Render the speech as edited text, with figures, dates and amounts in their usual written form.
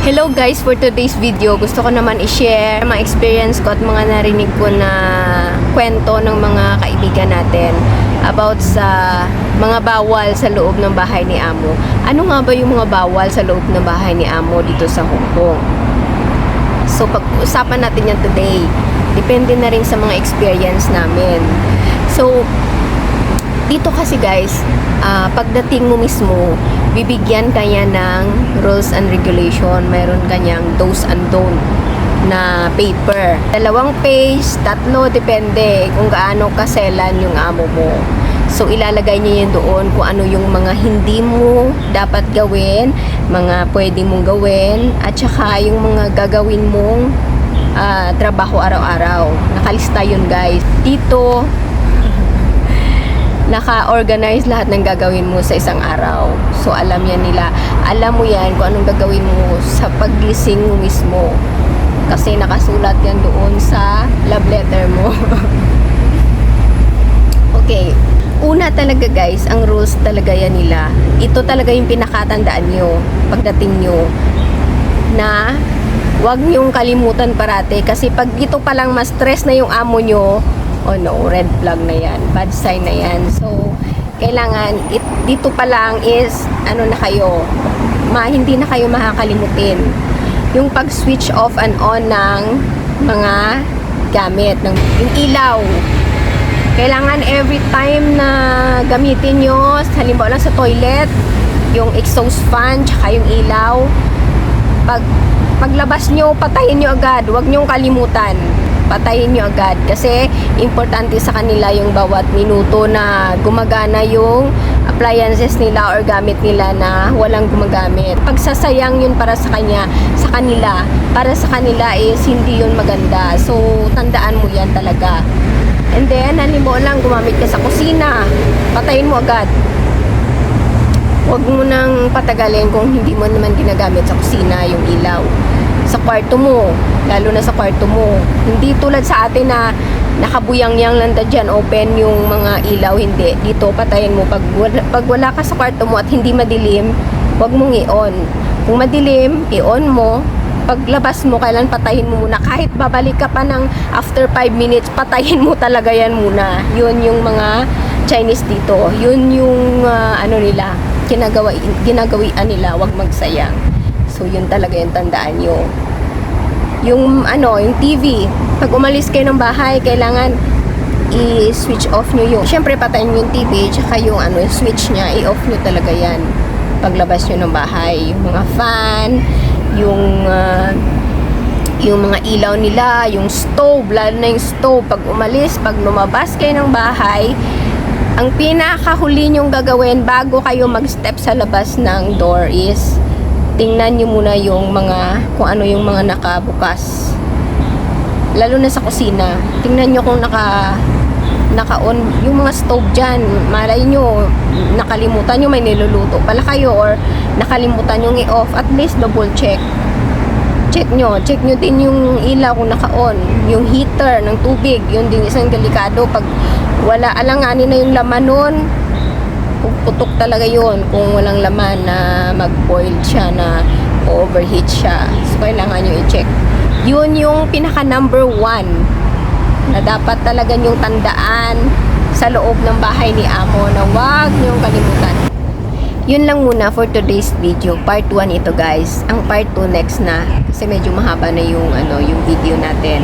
Hello guys, for today's video, gusto ko naman i-share mga experience ko at mga narinig ko na kwento ng mga kaibigan natin about sa mga bawal sa loob ng bahay ni Amo. Ano nga ba yung mga bawal sa loob ng bahay ni Amo dito sa Hong Kong? So pag-uusapan natin yan today. Depende na rin sa mga experience namin. So dito kasi guys, pagdating mo mismo, bibigyan kanya ng rules and regulation. Mayroon kanyang do's and don't na paper. 2 page, 3, depende kung gaano kaselan yung amo mo. So ilalagay niya yun doon kung ano yung mga hindi mo dapat gawin, mga pwede mong gawin, at saka yung mga gagawin mong trabaho araw-araw. Nakalista yun guys. Dito naka-organize lahat ng gagawin mo sa isang araw. So, alam yan nila. Alam mo yan kung anong gagawin mo sa paggising mo mismo. Kasi nakasulat yan doon sa love letter mo. Okay. Una talaga guys, ang rules talaga yan nila. Ito talaga yung pinakatandaan nyo pagdating nyo na wag nyong kalimutan parate. Kasi pag dito palang ma-stress na yung amo nyo, oh no, red flag na yan, bad sign na yan. So, kailangan, dito pa lang is, ano na kayo, hindi na kayo makakalimutin. Yung pag-switch off and on ng mga gamit, yung ilaw. Kailangan every time na gamitin nyo, halimbawa lang sa toilet, yung exhaust fan, tsaka yung ilaw, paglabas nyo, patayin nyo agad, huwag nyong kalimutan. Patayin nyo agad kasi importante sa kanila yung bawat minuto na gumagana yung appliances nila or gamit nila na walang gumagamit. Pagsasayang yun para sa kanila, para sa kanila is hindi yun maganda. So, tandaan mo yan talaga. And then, halimbawa lang gumamit ka sa kusina, patayin mo agad. Huwag mo nang patagalin kung hindi mo naman ginagamit sa kusina yung ilaw. Sa kwarto mo, lalo na sa kwarto mo. Hindi tulad sa atin na nakabuyang-yang lang dyan, open yung mga ilaw, hindi. Dito, patayin mo. Pag wala ka sa kwarto mo at hindi madilim, huwag mong i-on. Kung madilim, i-on mo. Paglabas mo, kailan patayin mo muna. Kahit babalik ka pa ng after 5 minutes, patayin mo talaga yan muna. Yun yung mga Chinese dito. Yun yung ano nila, ginagawian nila, huwag magsayang. So, yun talaga yung tandaan nyo. Yung TV, pag umalis kayo ng bahay, kailangan i-switch off nyo yung, syempre patayin nyo yung TV, tsaka yung switch nya, i-off nyo talaga yan. Paglabas nyo ng bahay, yung mga fan, yung mga ilaw nila, yung stove, lalo na yung stove, pag umalis, pag lumabas kayo ng bahay, ang pinakahuli nyong gagawin bago kayo mag-step sa labas ng door is tingnan nyo muna yung kung ano yung mga nakabukas. Lalo na sa kusina. Tingnan nyo kung naka-on yung mga stove dyan. Malay nyo, nakalimutan nyo may niluluto pala kayo or nakalimutan nyo i-off. At least double check. Check nyo din yung ilaw kung naka-on. Yung heater ng tubig, yun din isang delikado. Pag wala, alanganin na yung laman nun, putok talaga yun kung walang laman na mag-boil siya, na overheat siya. So, kailangan nyo i-check. Yun yung pinaka number 1 na dapat talaga nyong tandaan sa loob ng bahay ni Amo na wag nyong kalimutan. Yun lang muna for today's video. Part 1 ito guys. Ang part 2 next na kasi medyo mahaba na yung video natin.